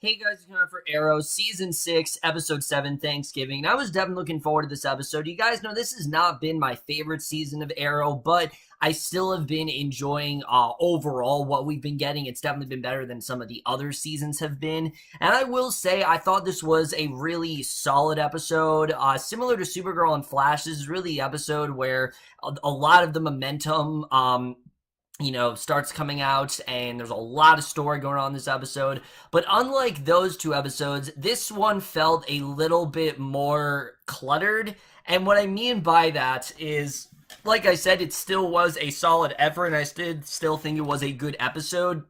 Hey guys, it's coming for Arrow, Season 6, Episode 7, Thanksgiving. And I was definitely looking forward to this episode. You guys know this has not been my favorite season of Arrow, but I still have been enjoying overall what we've been getting. It's definitely been better than some of the other seasons have been. And I will say, I thought this was a really solid episode. Similar to Supergirl and Flash, this is really the episode where a lot of the momentum starts coming out, and there's a lot of story going on in this episode. But unlike those two episodes, this one felt a little bit more cluttered. And what I mean by that is, like I said, it still was a solid effort, and I still think it was a good episode.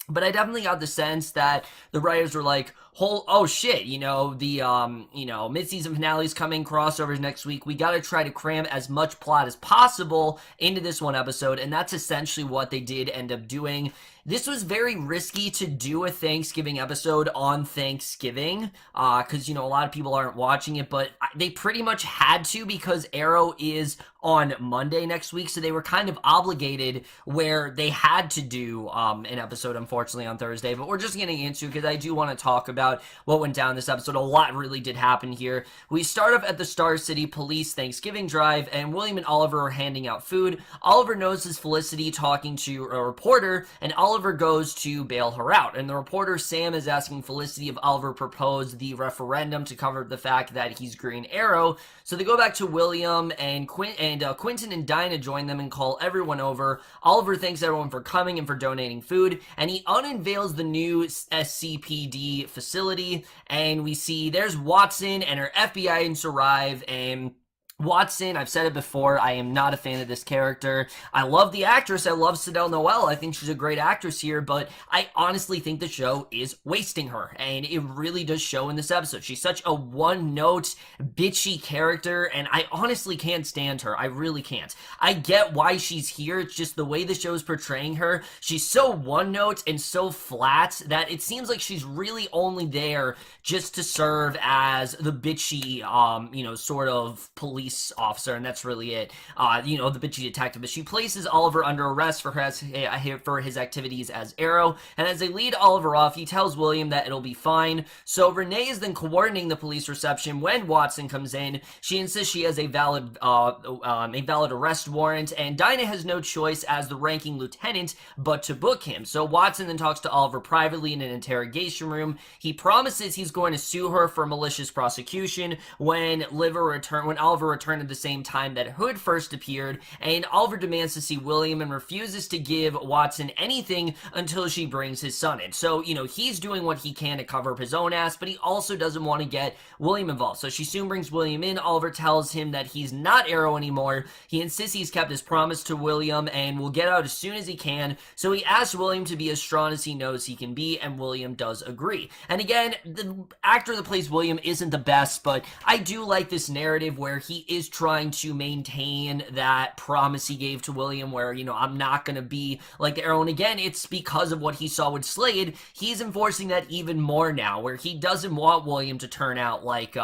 But I definitely got the sense that the writers were like, oh shit, the mid-season finale's coming, crossovers next week. We gotta try to cram as much plot as possible into this one episode, and that's essentially what they did end up doing. This was very risky to do a Thanksgiving episode on Thanksgiving, because, a lot of people aren't watching it, but they pretty much had to because Arrow is on Monday next week, so they were kind of obligated where they had to do an episode, unfortunately, on Thursday. But we're just getting into it because I do want to talk about what went down this episode. A lot really did happen here. We start off at the Star City Police Thanksgiving drive, and William and Oliver are handing out food. Oliver notices Felicity talking to a reporter, and Oliver goes to bail her out. And the reporter, Sam, is asking Felicity if Oliver proposed the referendum to cover the fact that he's Green Arrow. So they go back to William, and Quentin and Dinah join them and call everyone over. Oliver thanks everyone for coming and for donating food, and he unveils the new SCPD facility, and we see there's Watson and her FBI agents arrive, and Watson, I've said it before, I am not a fan of this character. I love the actress, I love Sydelle Noel, I think she's a great actress here, but I honestly think the show is wasting her, and it really does show in this episode. She's such a one-note, bitchy character, and I honestly can't stand her. I really can't. I get why she's here, it's just the way the show is portraying her. She's so one-note and so flat that it seems like she's really only there just to serve as the bitchy, sort of police officer, and that's really it. The bitchy detective. But she places Oliver under arrest for his activities as Arrow, and as they lead Oliver off, he tells William that it'll be fine. So Renee is then coordinating the police reception when Watson comes in. She insists she has a valid arrest warrant, and Dinah has no choice as the ranking lieutenant but to book him. So Watson then talks to Oliver privately in an interrogation room. He promises he's going to sue her for malicious prosecution when Oliver returned at the same time that Hood first appeared, and Oliver demands to see William and refuses to give Watson anything until she brings his son in. So, he's doing what he can to cover up his own ass, but he also doesn't want to get William involved. So she soon brings William in. Oliver tells him that he's not Arrow anymore. He insists he's kept his promise to William and will get out as soon as he can. So he asks William to be as strong as he knows he can be, and William does agree. And again, the actor that plays William isn't the best, but I do like this narrative where he is trying to maintain that promise he gave to William where, I'm not going to be like the Arrow. And again, it's because of what he saw with Slade. He's enforcing that even more now, where he doesn't want William to turn out like,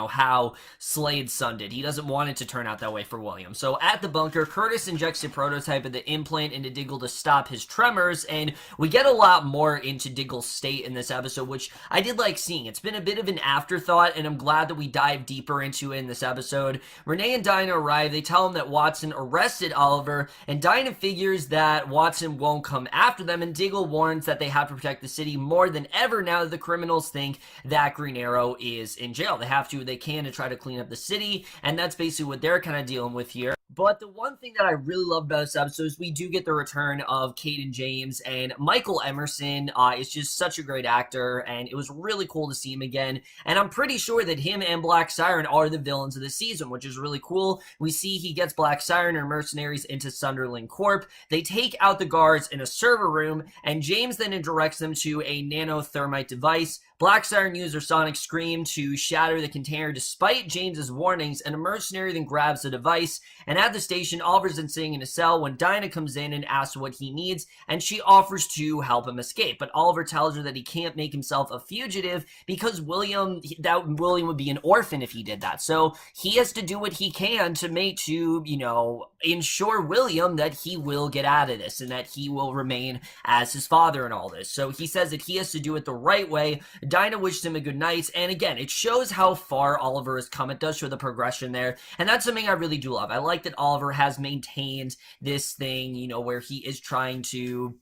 how Slade's son did. He doesn't want it to turn out that way for William. So at the bunker, Curtis injects a prototype of the implant into Diggle to stop his tremors, and we get a lot more into Diggle's state in this episode, which I did like seeing. It's been a bit of an afterthought, and I'm glad that we dive deeper into it in this episode. Renee and Dinah arrive. They tell him that Watson arrested Oliver, and Dinah figures that Watson won't come after them, and Diggle warns that they have to protect the city more than ever now that the criminals think that Green Arrow is in jail. They can to try to clean up the city, and that's basically what they're kind of dealing with here. But the one thing that I really love about this episode is we do get the return of Caden James, and Michael Emerson is just such a great actor, and it was really cool to see him again. And I'm pretty sure that him and Black Siren are the villains of the season, which is really cool. We see he gets Black Siren and mercenaries into Sunderland Corp. They take out the guards in a server room, and James then directs them to a nanothermite device. Black Siren used her sonic scream to shatter the container despite James's warnings, and a mercenary then grabs the device. And at the station, Oliver's then sitting in a cell when Dinah comes in and asks what he needs, and she offers to help him escape. But Oliver tells her that he can't make himself a fugitive because William would be an orphan if he did that. So he has to do what he can to ensure William that he will get out of this and that he will remain as his father and all this. So he says that he has to do it the right way. Dinah wished him a good night, and again, it shows how far Oliver has come. It does show the progression there, and that's something I really do love. I like that Oliver has maintained this thing, where he is trying to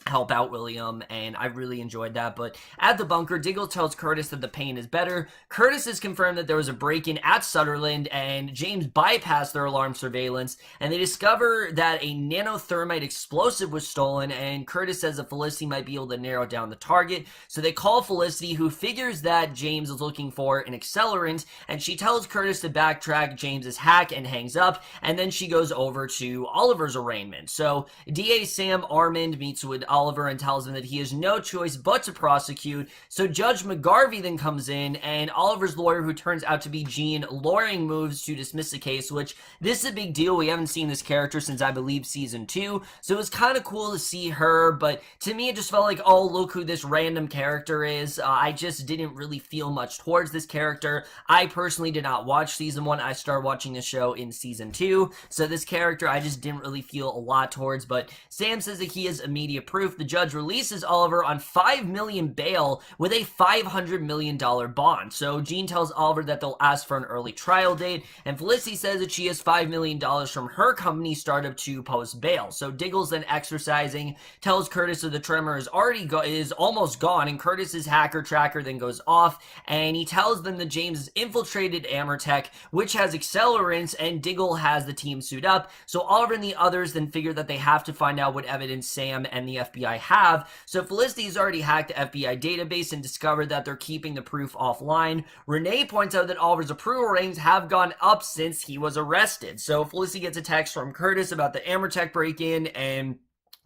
help out William, and I really enjoyed that. But at the bunker, Diggle tells Curtis that the pain is better. Curtis has confirmed that there was a break-in at Sutherland, and James bypassed their alarm surveillance, and they discover that a nanothermite explosive was stolen, and Curtis says that Felicity might be able to narrow down the target. So they call Felicity, who figures that James is looking for an accelerant, and she tells Curtis to backtrack James's hack and hangs up, and then she goes over to Oliver's arraignment. So DA Sam Armand meets with Oliver and tells him that he has no choice but to prosecute. So Judge McGarvey then comes in, and Oliver's lawyer, who turns out to be Jean, lawyering moves to dismiss the case, which this is a big deal. We haven't seen this character since, I believe, season 2, so it was kind of cool to see her, but to me it just felt like, oh, look who this random character is. I just didn't really feel much towards this character. I personally did not watch season 1. I started watching the show in season 2, so this character I just didn't really feel a lot towards, but Sam says that he has immediate proof. The judge releases Oliver on $5 million bail with a $500 million bond. So Jean tells Oliver that they'll ask for an early trial date, and Felicity says that she has $5 million from her company startup to post bail. So Diggle's then exercising, tells Curtis that the tremor is almost gone, and Curtis's hacker tracker then goes off, and he tells them that James has infiltrated Amertech, which has accelerants, and Diggle has the team suit up. So Oliver and the others then figure that they have to find out what evidence Sam and the FBI have. So Felicity's already hacked the FBI database and discovered that they're keeping the proof offline. Renee points out that Oliver's approval ratings have gone up since he was arrested. So Felicity gets a text from Curtis about the Amertech break-in, and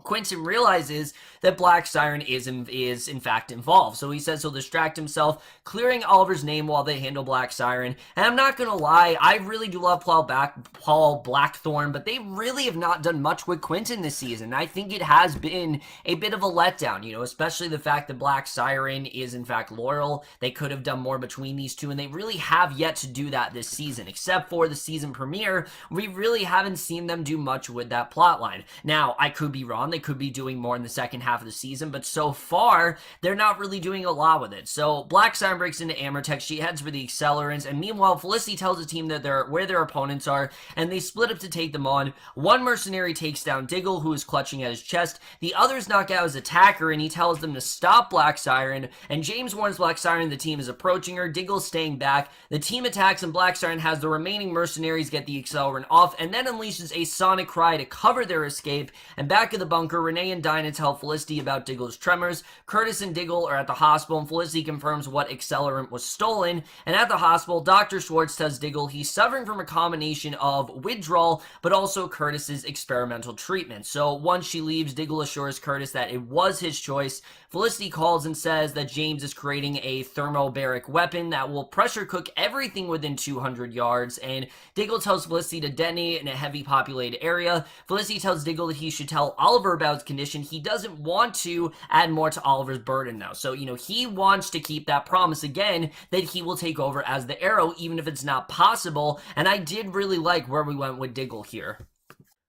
Quentin realizes that Black Siren is in fact involved. So he says he'll distract himself, clearing Oliver's name while they handle Black Siren. And I'm not gonna lie, I really do love Paul Blackthorne, but they really have not done much with Quentin this season. I think it has been a bit of a letdown, especially the fact that Black Siren is in fact loyal. They could have done more between these two, and they really have yet to do that this season. Except for the season premiere, we really haven't seen them do much with that plotline. Now, I could be wrong. They could be doing more in the second half of the season, but so far, they're not really doing a lot with it. So Black Siren breaks into Amertech. She heads for the accelerants, and meanwhile, Felicity tells the team that where their opponents are, and they split up to take them on. One mercenary takes down Diggle, who is clutching at his chest. The others knock out his attacker, and he tells them to stop Black Siren, and James warns Black Siren the team is approaching her. Diggle's staying back. The team attacks, and Black Siren has the remaining mercenaries get the accelerant off, and then unleashes a sonic cry to cover their escape. And back at the bunker, Renee and Dinah tell Felicity about Diggle's tremors. Curtis and Diggle are at the hospital, and Felicity confirms what accelerant was stolen. And at the hospital, Dr. Schwartz tells Diggle he's suffering from a combination of withdrawal, but also Curtis's experimental treatment. So once she leaves, Diggle assures Curtis that it was his choice. Felicity calls and says that James is creating a thermobaric weapon that will pressure cook everything within 200 yards, and Diggle tells Felicity to detonate in a heavy populated area. Felicity tells Diggle that he should tell Oliver about his condition. He doesn't want to add more to Oliver's burden now. So, he wants to keep that promise again that he will take over as the Arrow, even if it's not possible, and I did really like where we went with Diggle here.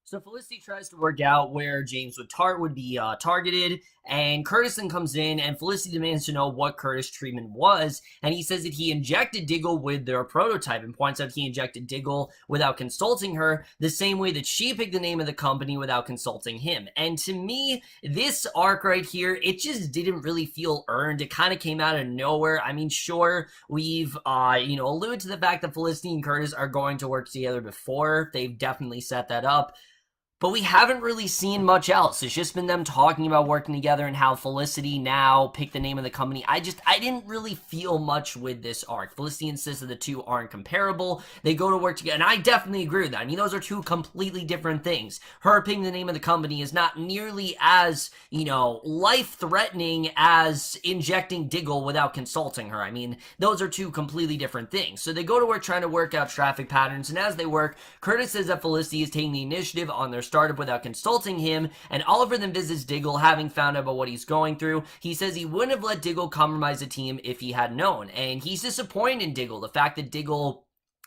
So Felicity tries to work out where James would be targeted, and Curtis then comes in, and Felicity demands to know what Curtis' treatment was, and he says that he injected Diggle with their prototype, and points out he injected Diggle without consulting her, the same way that she picked the name of the company without consulting him. And to me, this arc right here, it just didn't really feel earned. It kind of came out of nowhere. I mean, sure, we've, alluded to the fact that Felicity and Curtis are going to work together before. They've definitely set that up. but we haven't really seen much else. It's just been them talking about working together and how Felicity now picked the name of the company. I didn't really feel much with this arc. Felicity insists that the two aren't comparable. They go to work together, and I definitely agree with that. I mean, those are two completely different things. Her picking the name of the company is not nearly as, life-threatening as injecting Diggle without consulting her. I mean, those are two completely different things. So they go to work trying to work out traffic patterns, and as they work, Curtis says that Felicity is taking the initiative on their startup without consulting him, and Oliver then visits Diggle, having found out about what he's going through. He says he wouldn't have let Diggle compromise the team if he had known, and he's disappointed in Diggle. The fact that Diggle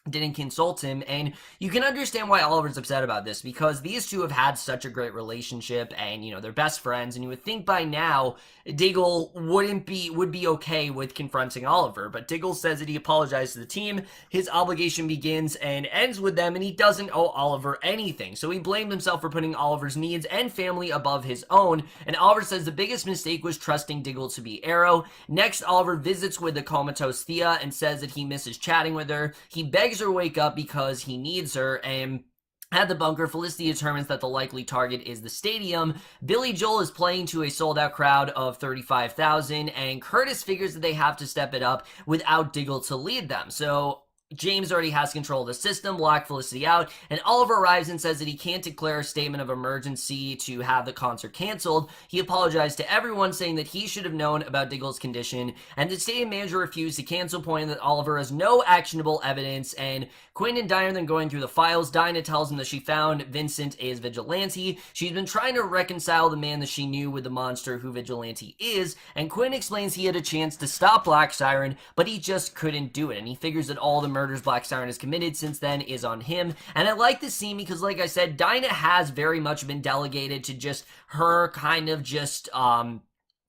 didn't consult him, and you can understand why Oliver's upset about this, because these two have had such a great relationship, and they're best friends, and you would think by now Diggle would be okay with confronting Oliver, but Diggle says that he apologized to the team. His obligation begins and ends with them, and he doesn't owe Oliver anything, so he blamed himself for putting Oliver's needs and family above his own, and Oliver says the biggest mistake was trusting Diggle to be Arrow. Next, Oliver visits with the comatose Thea and says that he misses chatting with her. He begs her to wake up because he needs her, and at the bunker, Felicity determines that the likely target is the stadium. Billy Joel is playing to a sold-out crowd of 35,000, and Curtis figures that they have to step it up without Diggle to lead them. So James already has control of the system, lock Felicity out, and Oliver arrives and says that he can't declare a statement of emergency to have the concert canceled. He apologized to everyone, saying that he should have known about Diggle's condition, and the stadium manager refused to cancel, pointing that Oliver has no actionable evidence, and Quinn and Dinah then going through the files. Dinah tells him that she found Vincent is Vigilante. She's been trying to reconcile the man that she knew with the monster who Vigilante is, and Quinn explains he had a chance to stop Black Siren, but he just couldn't do it, and he figures that all the murders Black Siren has committed since then is on him. And I like this scene because, like I said, Dinah has very much been delegated to just her kind of just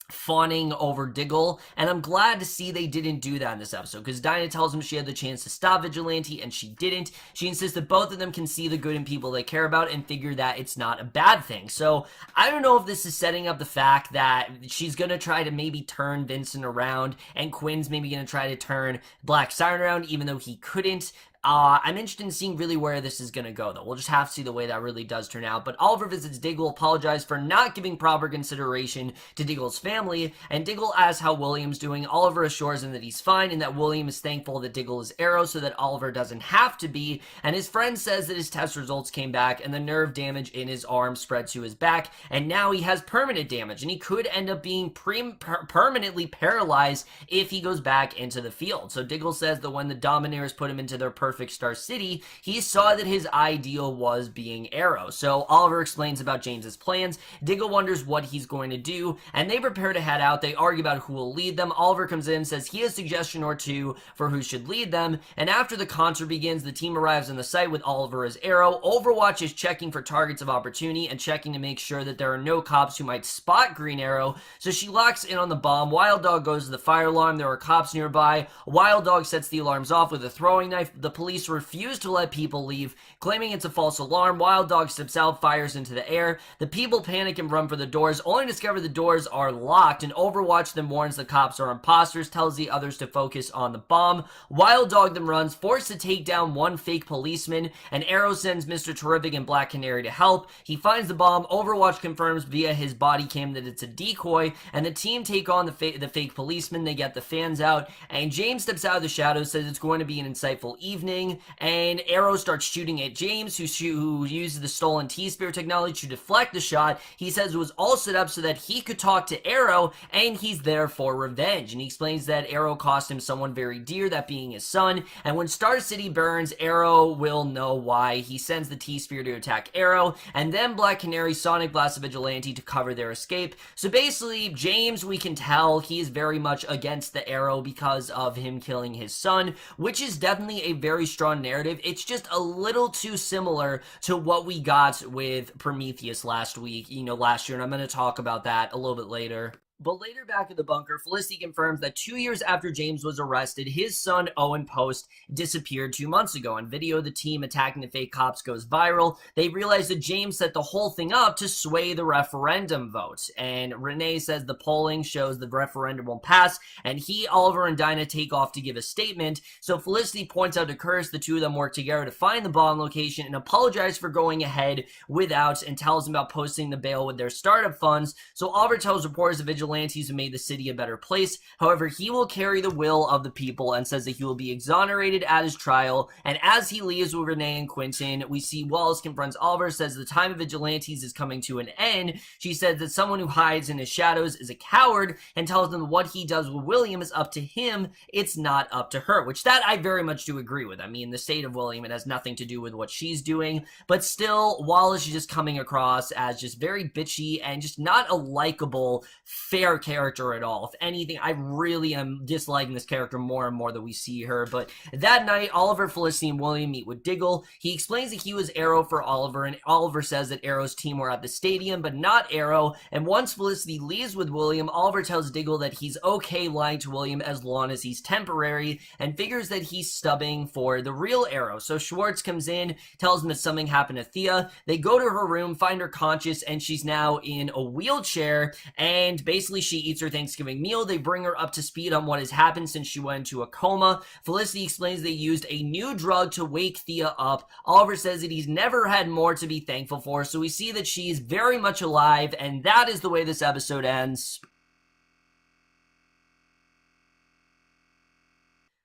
fawning over Diggle, and I'm glad to see they didn't do that in this episode, because Dinah tells him she had the chance to stop Vigilante, and she didn't. She insists that both of them can see the good in people they care about and figure that it's not a bad thing. So I don't know if this is setting up the fact that she's gonna try to maybe turn Vincent around, and Quinn's maybe gonna try to turn Black Siren around, even though he couldn't. I'm interested in seeing really where this is going to go, though. We'll just have to see the way that really does turn out. But Oliver visits Diggle, apologized for not giving proper consideration to Diggle's family, and Diggle asks how William's doing. Oliver assures him that he's fine, and that William is thankful that Diggle is Arrow so that Oliver doesn't have to be, and his friend says that his test results came back, and the nerve damage in his arm spread to his back, and now he has permanent damage, and he could end up being permanently paralyzed if he goes back into the field. So Diggle says that when the Dominaires put him into their perfect Star City, he saw that his ideal was being Arrow. So Oliver explains about James's plans. Diggle wonders what he's going to do, and they prepare to head out. They argue about who will lead them. Oliver comes in, says he has a suggestion or two for who should lead them, and after the concert begins, the team arrives on the site with Oliver as Arrow. Overwatch is checking for targets of opportunity and checking to make sure that there are no cops who might spot Green Arrow, so she locks in on the bomb. Wild Dog goes to the fire alarm. There are cops nearby. Wild Dog sets the alarms off with a throwing knife. The police refuse to let people leave, claiming it's a false alarm. Wild Dog steps out, fires into the air. The people panic and run for the doors, only to discover the doors are locked, and Overwatch then warns the cops are imposters, tells the others to focus on the bomb. Wild Dog then runs, forced to take down one fake policeman, and Arrow sends Mr. Terrific and Black Canary to help. He finds the bomb. Overwatch confirms via his body cam that it's a decoy, and the team take on the fake policeman. They get the fans out, and James steps out of the shadows, says it's going to be an insightful evening, and Arrow starts shooting at James, who uses the stolen T-Spear technology to deflect the shot. He says it was all set up so that he could talk to Arrow, and he's there for revenge. And he explains that Arrow cost him someone very dear, that being his son, and when Star City burns, Arrow will know why. He sends the T-Spear to attack Arrow, and then Black Canary Sonic blasts a Vigilante to cover their escape. So basically, James, we can tell, he is very much against the Arrow because of him killing his son, which is definitely a very strong narrative. It's just a little too similar to what we got with Prometheus last year, and I'm going to talk about that a little bit later. But later back at the bunker, Felicity confirms that 2 years after James was arrested, his son Owen Post disappeared 2 months ago. And video of the team attacking the fake cops goes viral. They realize that James set the whole thing up to sway the referendum vote. And Renee says the polling shows the referendum will pass, and he, Oliver, and Dinah take off to give a statement. So Felicity points out to Curtis the two of them work together to find the bomb location and apologize for going ahead without, and tells him about posting the bail with their startup funds. So Oliver tells reporters the vigilantes have made the city a better place. However, he will carry the will of the people and says that he will be exonerated at his trial. And as he leaves with Renee and Quentin, we see Wallace confronts Oliver, says the time of vigilantes is coming to an end. She says that someone who hides in his shadows is a coward, and tells them what he does with William is up to him. It's not up to her, which that I very much do agree with. I mean, the state of William, it has nothing to do with what she's doing, but still, Wallace is just coming across as just very bitchy and just not a likable, fair character at all. If anything, I really am disliking this character more and more that we see her. But that night, Oliver, Felicity, and William meet with Diggle. He explains that he was Arrow for Oliver, and Oliver says that Arrow's team were at the stadium, but not Arrow. And once Felicity leaves with William, Oliver tells Diggle that he's okay lying to William as long as he's temporary, and figures that he's stubbing for the real Arrow. So Schwartz comes in, tells him that something happened to Thea. They go to her room, find her conscious, and she's now in a wheelchair, and basically she eats her Thanksgiving meal. They bring her up to speed on what has happened since she went into a coma. Felicity explains they used a new drug to wake Thea up. Oliver says that he's never had more to be thankful for, so we see that she's very much alive, and that is the way this episode ends.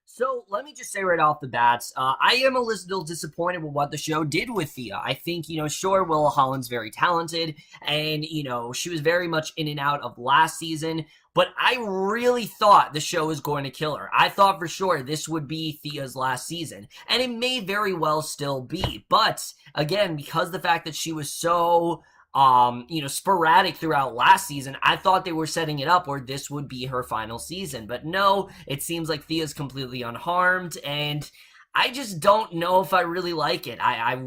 So let me just say right off the bat, I am a little disappointed with what the show did with Thea. I think, sure, Willa Holland's very talented, and, she was very much in and out of last season, but I really thought the show was going to kill her. I thought for sure this would be Thea's last season, and it may very well still be, but, again, because the fact that she was so sporadic throughout last season, I thought they were setting it up where this would be her final season. But no, it seems like Thea's completely unharmed, and I just don't know if I really like it. I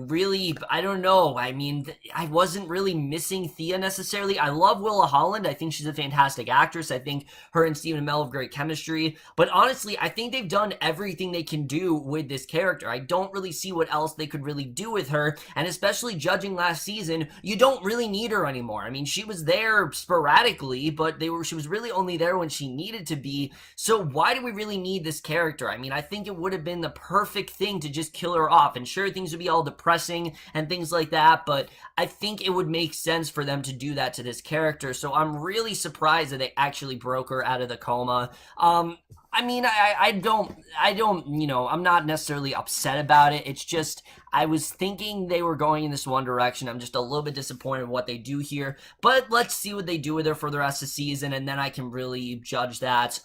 don't know. I mean, I wasn't really missing Thea necessarily. I love Willa Holland. I think she's a fantastic actress. I think her and Stephen Amell have great chemistry. But honestly, I think they've done everything they can do with this character. I don't really see what else they could really do with her. And especially judging last season, you don't really need her anymore. I mean, she was there sporadically, but she was really only there when she needed to be. So why do we really need this character? I mean, I think it would have been the perfect thing to just kill her off, and sure, things would be all depressing and things like that, but I think it would make sense for them to do that to this character. So I'm really surprised that they actually broke her out of the coma. I mean, I don't, I'm not necessarily upset about it. It's just, I was thinking they were going in this one direction. I'm just a little bit disappointed in what they do here, but let's see what they do with her for the rest of the season, and then I can really judge that.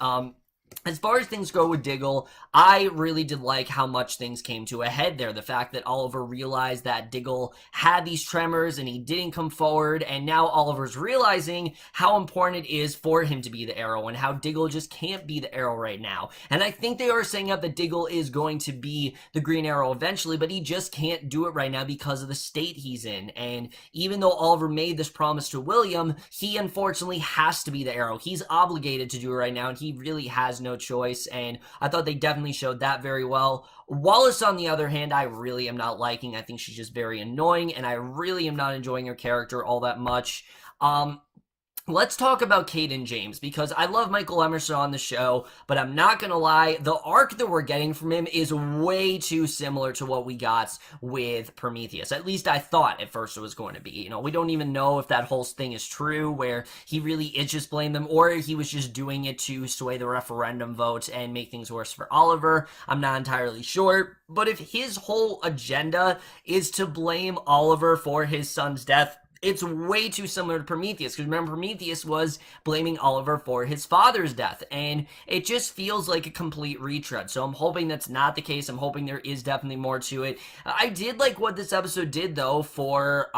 As far as things go with Diggle, I really did like how much things came to a head there. The fact that Oliver realized that Diggle had these tremors and he didn't come forward, and now Oliver's realizing how important it is for him to be the Arrow and how Diggle just can't be the Arrow right now. And I think they are saying up that Diggle is going to be the Green Arrow eventually, but he just can't do it right now because of the state he's in. And even though Oliver made this promise to William, he unfortunately has to be the Arrow. He's obligated to do it right now, and he really has no choice, and I thought they definitely showed that very well. Wallace, on the other hand, I really am not liking. I think she's just very annoying, and I really am not enjoying her character all that much. Let's talk about Kate and James, because I love Michael Emerson on the show, but I'm not gonna lie, the arc that we're getting from him is way too similar to what we got with Prometheus. At least I thought at first it was going to be. We don't even know if that whole thing is true, where he really is just blaming them, or he was just doing it to sway the referendum vote and make things worse for Oliver. I'm not entirely sure, but if his whole agenda is to blame Oliver for his son's death, it's way too similar to Prometheus, because remember, Prometheus was blaming Oliver for his father's death, and it just feels like a complete retread. So I'm hoping that's not the case. I'm hoping there is definitely more to it. I did like what this episode did, though, for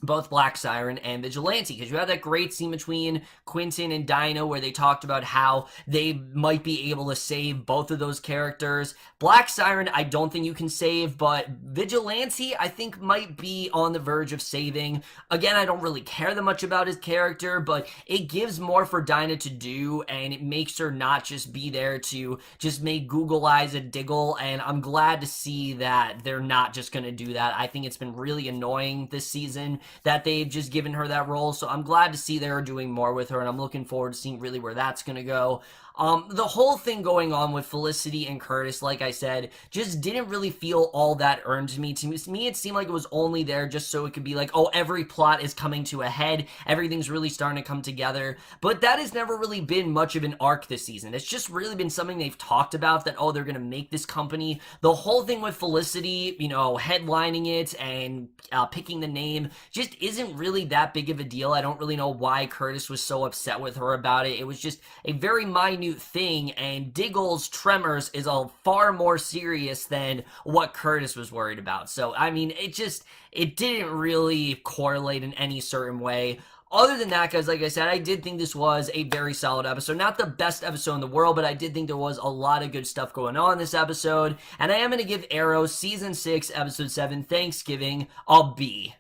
both Black Siren and Vigilante, because you had that great scene between Quentin and Dinah where they talked about how they might be able to save both of those characters. Black Siren, I don't think you can save, but Vigilante, I think, might be on the verge of saving. Again, I don't really care that much about his character, but it gives more for Dinah to do, and it makes her not just be there to just make Google eyes a diggle, and I'm glad to see that they're not just going to do that. I think it's been really annoying this season that they've just given her that role, so I'm glad to see they're doing more with her, and I'm looking forward to seeing really where that's going to go. The whole thing going on with Felicity and Curtis, like I said, just didn't really feel all that earned to me. To me, it seemed like it was only there just so it could be like, oh, every plot is coming to a head, everything's really starting to come together, but that has never really been much of an arc this season. It's just really been something they've talked about, that, oh, they're gonna make this company. The whole thing with Felicity, you know, headlining it and picking the name just isn't really that big of a deal. I don't really know why Curtis was so upset with her about it. It was just a very minute thing, and Diggle's tremors is a far more serious than what Curtis was worried about. So, I mean, it didn't really correlate in any certain way. Other than that, guys, like I said, I did think this was a very solid episode. Not the best episode in the world, but I did think there was a lot of good stuff going on in this episode. And I am going to give Arrow Season 6, Episode 7, Thanksgiving, a B.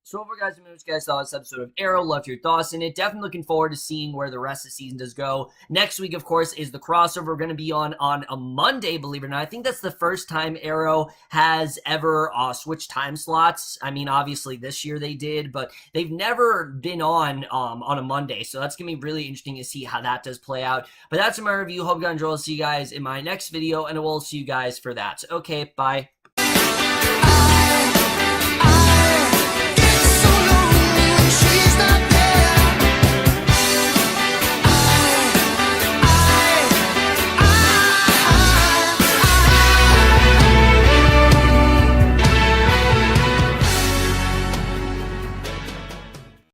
So overall, guys, let me know what you guys thought of this episode of Arrow. Loved your thoughts in it. Definitely looking forward to seeing where the rest of the season does go. Next week, of course, is the crossover. We're going to be on a Monday, believe it or not. I think that's the first time Arrow has ever switched time slots. I mean, obviously this year they did, but they've never been on a Monday. So that's going to be really interesting to see how that does play out. But that's my review. Hope you guys enjoy. I'll see you guys in my next video, and I will see you guys for that. Okay, bye.